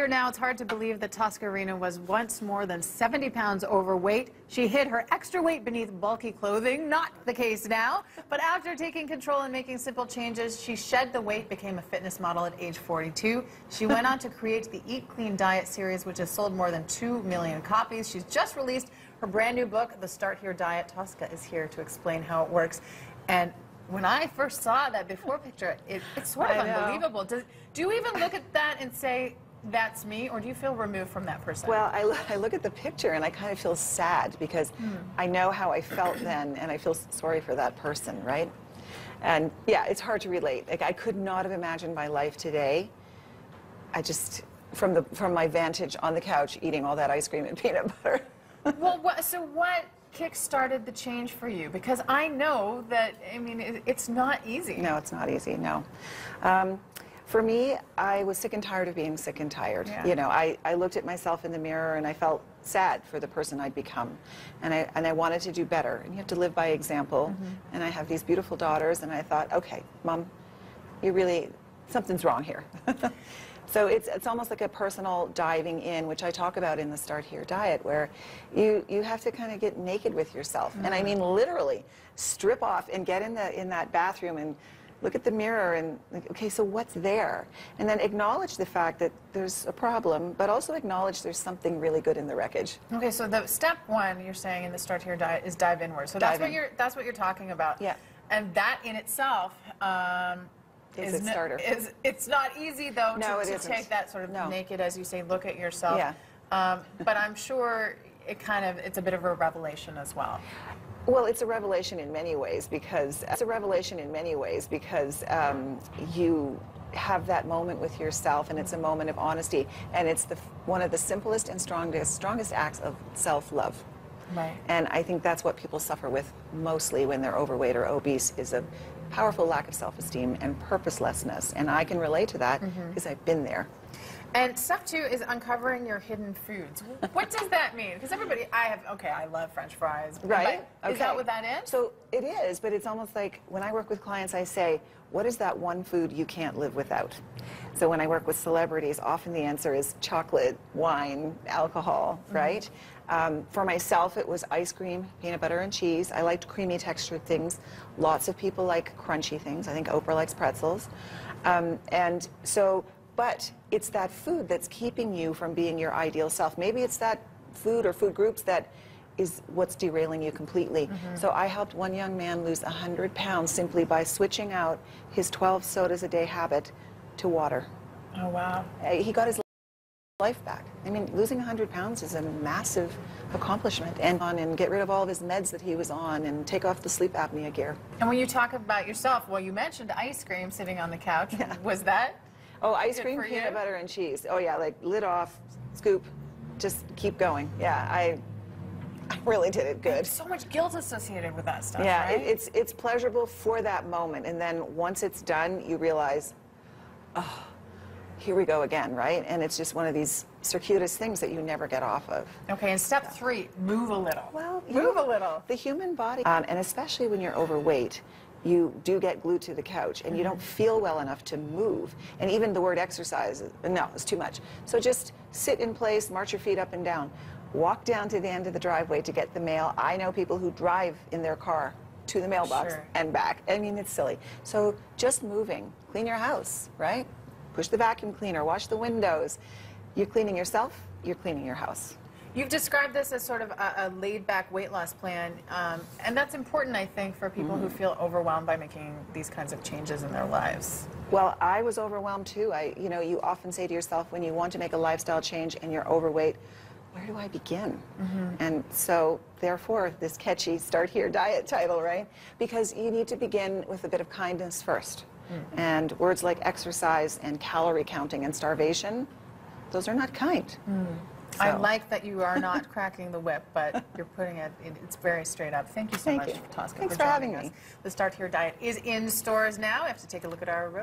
Here now, it's hard to believe that Tosca Reno was once more than 70 pounds overweight. She hid her extra weight beneath bulky clothing. Not the case now. But after taking control and making simple changes, she shed the weight, became a fitness model at age 42. She went on to create the Eat Clean Diet series, which has sold more than 2 million copies. She's just released her brand new book, The Start Here Diet. Tosca is here to explain how it works. And when I first saw that before picture, it's sort of unbelievable. Do you even look at that and say, that's me, or do you feel removed from that person? Well, I look at the picture and I kind of feel sad because I know how I felt then, and I feel sorry for that person, right? And yeah, it's hard to relate. Like, I could not have imagined my life today. I just, from my vantage on the couch, eating all that ice cream and peanut butter. Well, so what kick-started the change for you? Because I know that, I mean, it's not easy. No, it's not easy, no. For me, I was sick and tired of being sick and tired. Yeah. You know, I looked at myself in the mirror and I felt sad for the person I'd become. And I wanted to do better. And you have to live by example. And I have these beautiful daughters, and I thought, okay, Mom, something's wrong here. So it's almost like a personal diving in, which I talk about in the Start Here Diet, where you have to kind of get naked with yourself. And I mean literally strip off and get in that bathroom and look at the mirror and, like, okay, so what's there? And then acknowledge the fact that there's a problem, but also acknowledge there's something really good in the wreckage. Okay, so the step one you're saying in the Start Here Diet is dive inward. So that's what you're talking about. Yeah. And that in itself is a starter. It's not easy though to take that sort of naked, as you say, look at yourself. Yeah. But I'm sure it's a bit of a revelation as well. Well, it's a revelation in many ways because you have that moment with yourself, and it's a moment of honesty, and it's one of the simplest and strongest acts of self-love. Right. And I think that's what people suffer with mostly when they're overweight or obese, is a powerful lack of self-esteem and purposelessness. And I can relate to that because I've been there. And step two is uncovering your hidden foods. What does that mean? Because I love French fries. Right. Is that what that is? So it is, but it's almost like when I work with clients, I say, what is that one food you can't live without? So when I work with celebrities, often the answer is chocolate, wine, alcohol, right? For myself, it was ice cream, peanut butter and cheese. I liked creamy textured things. Lots of people like crunchy things. I think Oprah likes pretzels. But it's that food that's keeping you from being your ideal self. Maybe it's that food or food groups that is what's derailing you completely. So I helped one young man lose 100 pounds simply by switching out his 12 sodas a day habit to water. Oh, wow. He got his life back. I mean, losing 100 pounds is a massive accomplishment. And get rid of all of his meds that he was on and take off the sleep apnea gear. And when you talk about yourself, well, you mentioned ice cream sitting on the couch. Yeah. Was that? Oh, ice cream, peanut butter, and cheese. Oh, yeah, like lid off, scoop, just keep going. Yeah, I really did it good. There's so much guilt associated with that stuff, yeah, right? it's pleasurable for that moment, and then once it's done, you realize, oh, here we go again, right? And it's just one of these circuitous things that you never get off of. Okay, and step three, move a little. Well, move a little. The human body, and especially when you're overweight, you do get glued to the couch, and you don't feel well enough to move. And even the word exercise, no, it's too much. So just sit in place, march your feet up and down. Walk down to the end of the driveway to get the mail. I know people who drive in their car to the mailbox and back. I mean, it's silly. So just moving. Clean your house, right? Push the vacuum cleaner, wash the windows. You're cleaning yourself, you're cleaning your house. You've described this as sort of a laid-back weight loss plan, and that's important, I think, for people who feel overwhelmed by making these kinds of changes in their lives. Well, I was overwhelmed too. You know, you often say to yourself, when you want to make a lifestyle change and you're overweight, where do I begin? And so, therefore, this catchy Start Here Diet title, right? Because you need to begin with a bit of kindness first. And words like exercise and calorie counting and starvation, those are not kind. So. I like that you are not cracking the whip, but you're putting it's very straight up. Thank you so much, Tosca. Thanks for having me. The Start Here Diet is in stores now. We have to take a look at our